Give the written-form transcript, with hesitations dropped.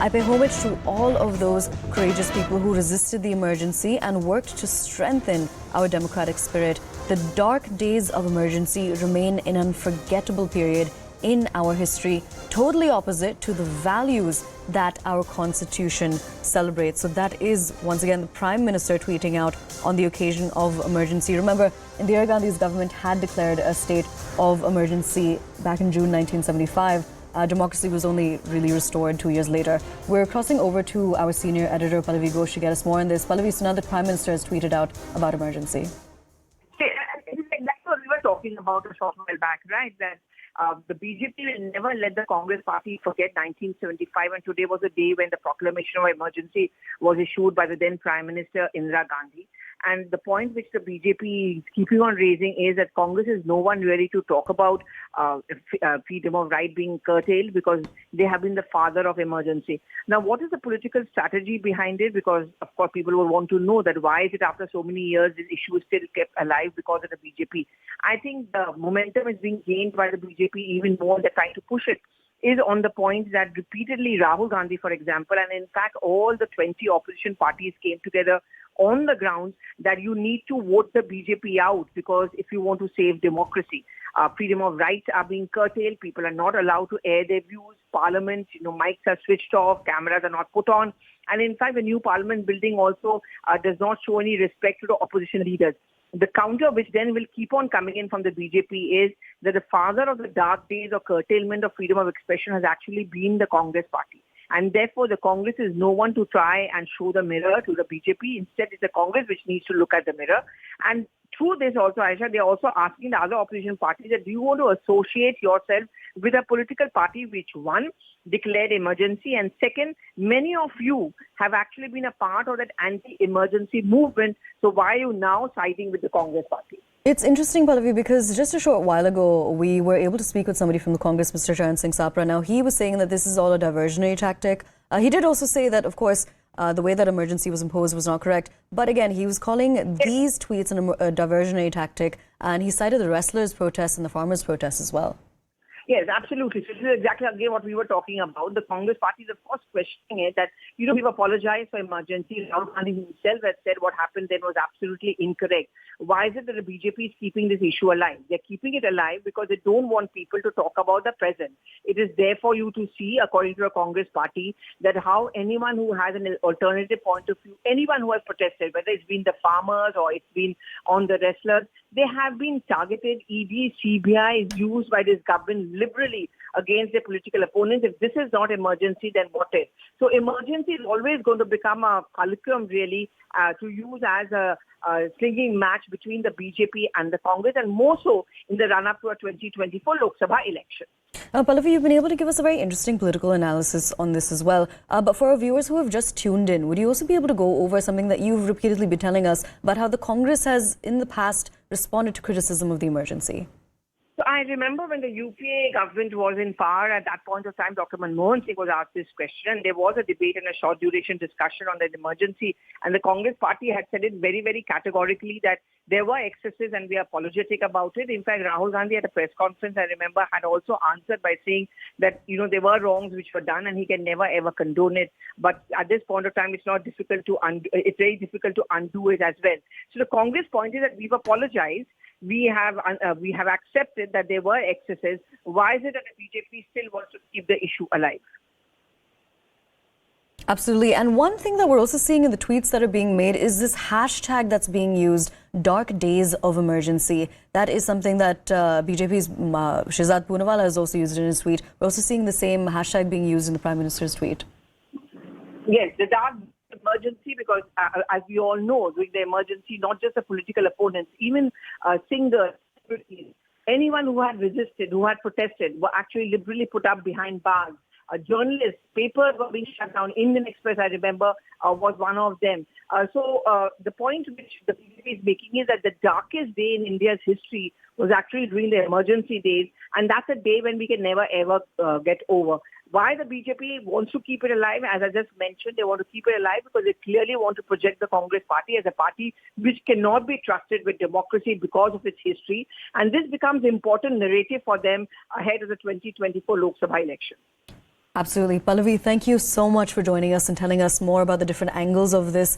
I pay homage to all of those courageous people who resisted the emergency and worked to strengthen our democratic spirit. The dark days of emergency remain an unforgettable period in our history, totally opposite to the values that our Constitution celebrates. So that is, once again, the Prime Minister tweeting out on the occasion of emergency. Remember, Indira Gandhi's government had declared a state of emergency back in June 1975. Democracy was only really restored 2 years later. We're crossing over to our senior editor, Pallavi Ghosh, to get us more on this. Pallavi, so now the Prime Minister has tweeted out about emergency. That's what we were talking about a short while back, right? That the BJP will never let the Congress party forget 1975, and today was a day when the proclamation of emergency was issued by the then Prime Minister Indira Gandhi. And the point which the BJP is keeping on raising is that Congress is no one really to talk about freedom of right being curtailed because they have been the father of emergency. Now, what is the political strategy behind it? Because, of course, people will want to know that why is it after so many years this issue is still kept alive because of the BJP. I think the momentum is being gained by the BJP even more. They're trying to push it is on the point that repeatedly Rahul Gandhi, for example, and in fact all the 20 opposition parties came together on the grounds that you need to vote the BJP out because if you want to save democracy, freedom of rights are being curtailed, people are not allowed to air their views, parliament, mics are switched off, cameras are not put on, and in fact the new parliament building also does not show any respect to the opposition leaders. The counter which then will keep on coming in from the BJP is that the father of the dark days of curtailment of freedom of expression has actually been the Congress party. And therefore, the Congress is no one to try and show the mirror to the BJP. Instead, it's the Congress which needs to look at the mirror. And through this also, Aisha, they're also asking the other opposition parties that do you want to associate yourself with a political party which, one, declared emergency, and second, many of you have actually been a part of that anti-emergency movement. So why are you now siding with the Congress party? It's interesting, Pallavi, because just a short while ago, we were able to speak with somebody from the Congress, Mr. Charan Singh Sapra. Now, he was saying that this is all a diversionary tactic. He did also say that, of course, the way that emergency was imposed was not correct. But again, he was calling these tweets a diversionary tactic, and he cited the wrestlers' protests and the farmers' protests as well. Yes, absolutely. So this is exactly again what we were talking about. The Congress party is of course questioning it that, we've apologized for emergency. Rahul Gandhi himself has said what happened then was absolutely incorrect. Why is it that the BJP is keeping this issue alive? They're keeping it alive because they don't want people to talk about the present. It is there for you to see, according to the Congress party, that how anyone who has an alternative point of view, anyone who has protested, whether it's been the farmers or it's been on the wrestlers, they have been targeted. ED, CBI is used by this government liberally against their political opponents. If this is not emergency, then what is? So emergency is always going to become a fulcrum really to use as a slinging match between the BJP and the Congress, and more so in the run-up to a 2024 Lok Sabha election. Pallavi, you've been able to give us a very interesting political analysis on this as well. But for our viewers who have just tuned in, would you also be able to go over something that you've repeatedly been telling us about how the Congress has, in the past, responded to criticism of the emergency? So I remember when the UPA government was in power, at that point of time, Dr. Manmohan Singh was asked this question, and there was a debate and a short duration discussion on that emergency, and the Congress party had said it very, very categorically that there were excesses and we are apologetic about it. In fact, Rahul Gandhi at a press conference, I remember, had also answered by saying that, there were wrongs which were done and he can never ever condone it. But at this point of time, it's very difficult to undo it as well. So the Congress point is that we've apologized. We have accepted that there were excesses. Why is it that the BJP still wants to keep the issue alive? Absolutely. And one thing that we're also seeing in the tweets that are being made is this hashtag that's being used, dark days of emergency. That is something that BJP's Shehzad Poonawala has also used in his tweet. We're also seeing the same hashtag being used in the Prime Minister's tweet. Yes, the dark emergency, because as we all know, during the emergency, not just the political opponents, even singers, anyone who had resisted, who had protested, were actually liberally put up behind bars. Journalists, papers were being shut down. Indian Express, I remember, was one of them. So the point which the BJP is making is that the darkest day in India's history was actually during the emergency days, and that's a day when we can never ever get over. Why the BJP wants to keep it alive, as I just mentioned, they want to keep it alive because they clearly want to project the Congress party as a party which cannot be trusted with democracy because of its history. And this becomes important narrative for them ahead of the 2024 Lok Sabha election. Absolutely. Pallavi, thank you so much for joining us and telling us more about the different angles of this